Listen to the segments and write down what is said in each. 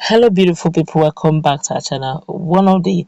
Hello, beautiful people. Welcome back to our channel. One of the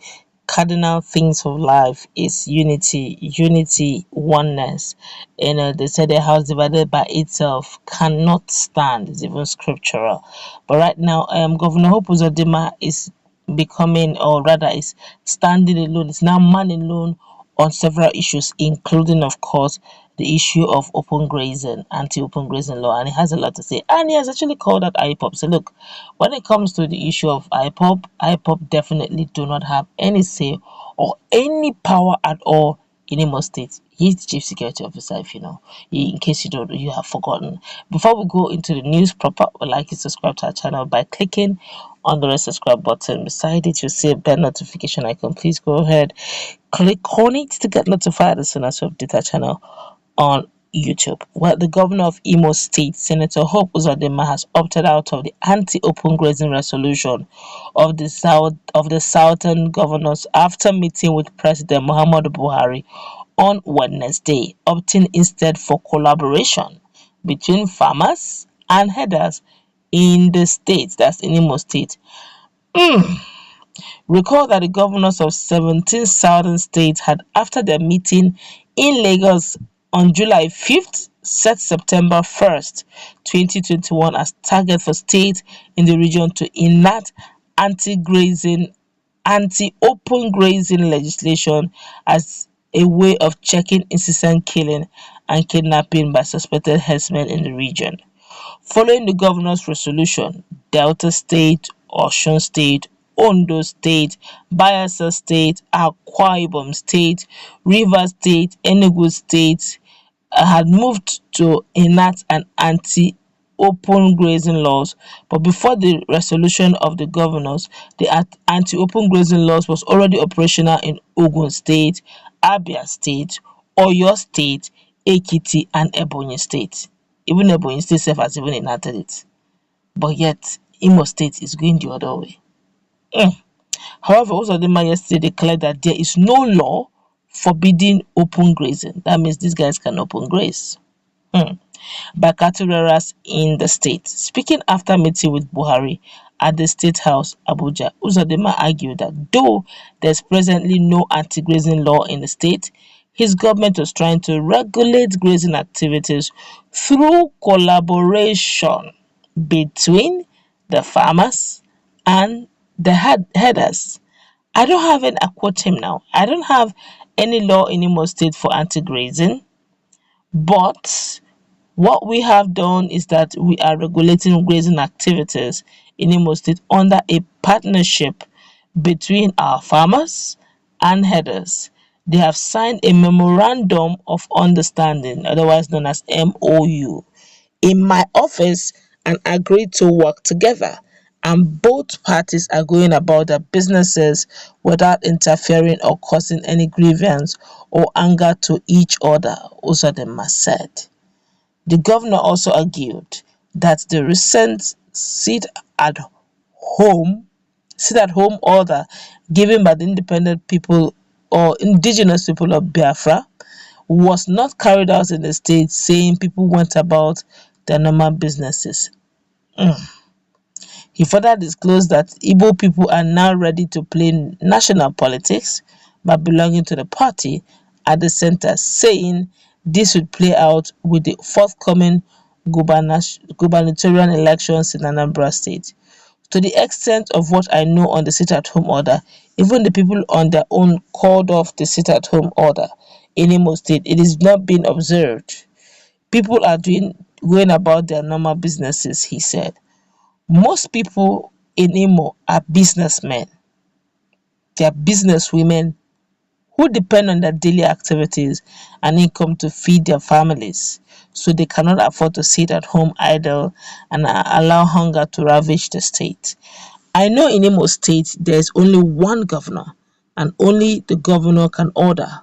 cardinal things of life is unity, oneness. They said a house divided by itself cannot stand. It's even scriptural. But right now, Governor Hope Uzodinma is becoming, or rather, is standing alone. It's now man alone on several issues, including, of course, the issue of open grazing, anti-open grazing law, and he has a lot to say. And he has actually called out Ipob. So look, when it comes to the issue of Ipob definitely do not have any say or any power at all in Imo State. He's the chief security officer, if you know, in case you have forgotten. Before we go into the news proper, we'd like you to subscribe to our channel by clicking on the red subscribe button. Beside it, you'll see a bell notification icon. Please go ahead, click on it to get notified as soon as we update our channel on YouTube. Well, the governor of Imo State, Senator Hope Uzodinma, has opted out of the anti-open grazing resolution of the Southern governors after meeting with President Muhammadu Buhari on Wednesday, opting instead for collaboration between farmers and herders in the state, that's in Imo State. Recall that the governors of 17 southern states had, after their meeting in Lagos on July 5th, set September 1st, 2021 as target for states in the region to enact anti-open grazing legislation as a way of checking incessant killing and kidnapping by suspected herdsmen in the region. Following the governor's resolution, Delta State, Osun State, Ondo State, Bayelsa State, Akwa Ibom State, Rivers State, Enugu State had moved to enact an anti-open grazing laws, but before the resolution of the governors, the anti-open grazing laws was already operational in Ogun State, Abia State, Oyo State, Ekiti, and Ebonyi State. Even Ebonyi State self has even enacted it, but yet Imo State is going the other way. However, Uzodinma yesterday declared that there is no law forbidding open grazing. That means these guys can open graze by cattle rearers in the state. Speaking after meeting with Buhari at the State House, Abuja, Uzodinma argued that though there's presently no anti-grazing law in the state, his government was trying to regulate grazing activities through collaboration between the farmers and the herders. I don't have I quote him now. I don't have any law in Imo State for anti-grazing, but what we have done is that we are regulating grazing activities in Imo State under a partnership between our farmers and herders. They have signed a memorandum of understanding, otherwise known as MOU, in my office and agreed to work together. And both parties are going about their businesses without interfering or causing any grievance or anger to each other, Uzodinma said. The governor also argued that the recent sit-at-home order given by the independent people or indigenous people of Biafra was not carried out in the state, saying people went about their normal businesses. He further disclosed that Igbo people are now ready to play national politics by belonging to the party at the center, saying this would play out with the forthcoming gubernatorial elections in Anambra State. To the extent of what I know on the sit-at-home order, even the people on their own called off the sit-at-home order in Imo State. It is not being observed. People are going about their normal businesses, he said. Most people in Imo are businessmen. They are businesswomen who depend on their daily activities and income to feed their families, so they cannot afford to sit at home idle and allow hunger to ravage the state. I know in Imo State there is only one governor, and only the governor can order,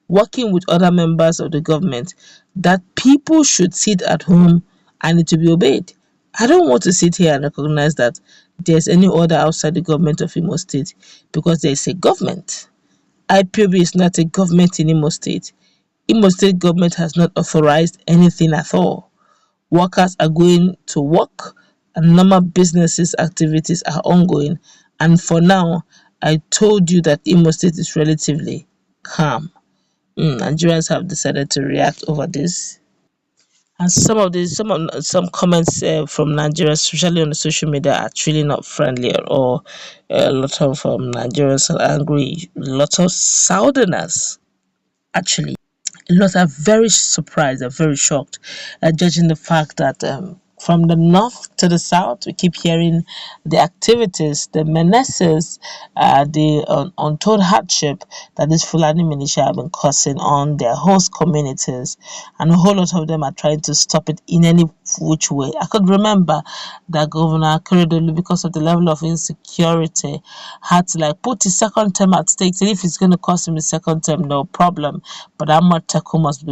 working with other members of the government, that people should sit at home and it will be obeyed. I don't want to sit here and recognize that there's any order outside the government of Imo State, because there is a government. Ipob is not a government in Imo State. Imo State government has not authorized anything at all. Workers are going to work, and normal businesses activities are ongoing. And for now, I told you that Imo State is relatively calm. Nigerians have decided to react over this. And some comments from Nigeria, especially on the social media, are actually not friendly at all. A lot of Nigerians are angry. A lot of Southerners actually. A lot are very surprised, are very shocked, judging the fact that from the north to the south, we keep hearing the activities, the menaces, the untold hardship that this Fulani militia have been causing on their host communities, and a whole lot of them are trying to stop it in any which way. I could remember that Governor Akeredolu, because of the level of insecurity, had to like put his second term at stake. So if it's going to cost him his second term, no problem. But Amatekun must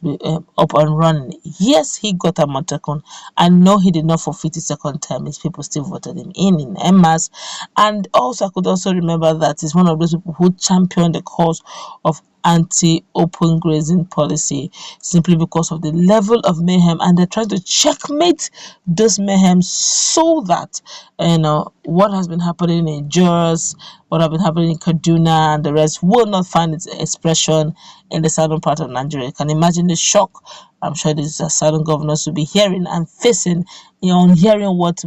be up and running. Yes, he got Amatekun. I know he did not forfeit his second term. His people still voted him in mass. And also, I could also remember that he's one of those people who championed the cause of anti-open grazing policy simply because of the level of mayhem, and they're trying to checkmate this mayhem so that what has been happening in Jos, what have been happening in Kaduna and the rest will not find its expression in the southern part of Nigeria. You can imagine the shock I'm sure these southern governors will be hearing and facing, on hearing what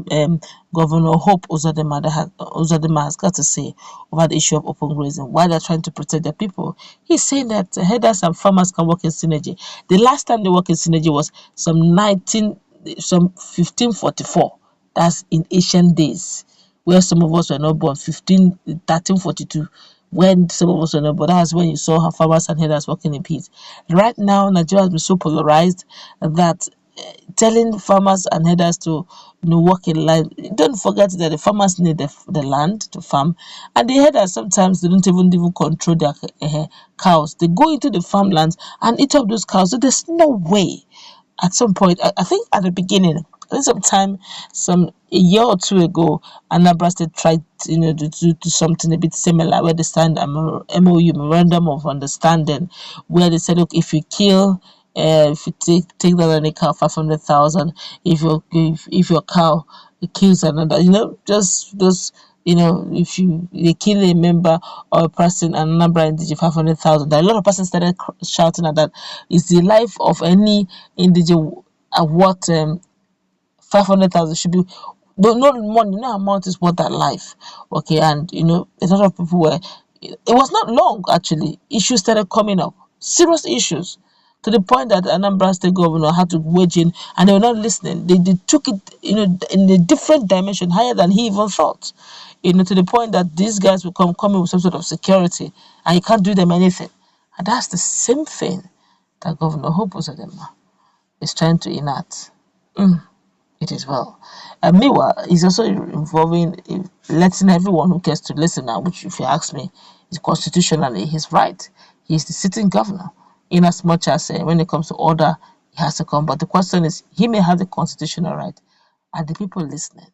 Governor Hope Uzodinma has got to say over the issue of open grazing, why they're trying to protect their people. He's saying that herders and farmers can work in synergy. The last time they worked in synergy was some 1544. That's in ancient days, where some of us were not born, 1342, when some of us were not born. That's when you saw how farmers and herders working in peace. Right now, Nigeria has been so polarized that telling farmers and herders to work in land. Don't forget that the farmers need the land to farm, and the herders sometimes they don't even control their cows. They go into the farmlands and eat up those cows. So there's no way. At some point, I think at the beginning, I think sometime a year or two ago, Anambra State tried to do something a bit similar, where they signed a MOU, memorandum of understanding, where they said, look, if you kill, if you take that on a cow, 500,000. If your cow kills another, just those. If they kill a member or a person and number indigent 500,000, a lot of persons started shouting at that. Is the life of any indigent at what 500,000 should be? No money, no amount is worth that life. Okay, and a lot of people were. It was not long actually. Issues started coming up, serious issues, to the point that Anambra State governor had to wedge in, and they were not listening. They took it, in a different dimension, higher than he even thought. To the point that these guys will come in with some sort of security, and you can't do them anything. And that's the same thing that Governor Hope Uzodinma is trying to enact. It is well. And meanwhile, it's also involving letting everyone who cares to listen now, which, if you ask me, is constitutionally his right. He's the sitting governor, in as much as when it comes to order, he has to come. But the question is, he may have the constitutional right. Are the people listening?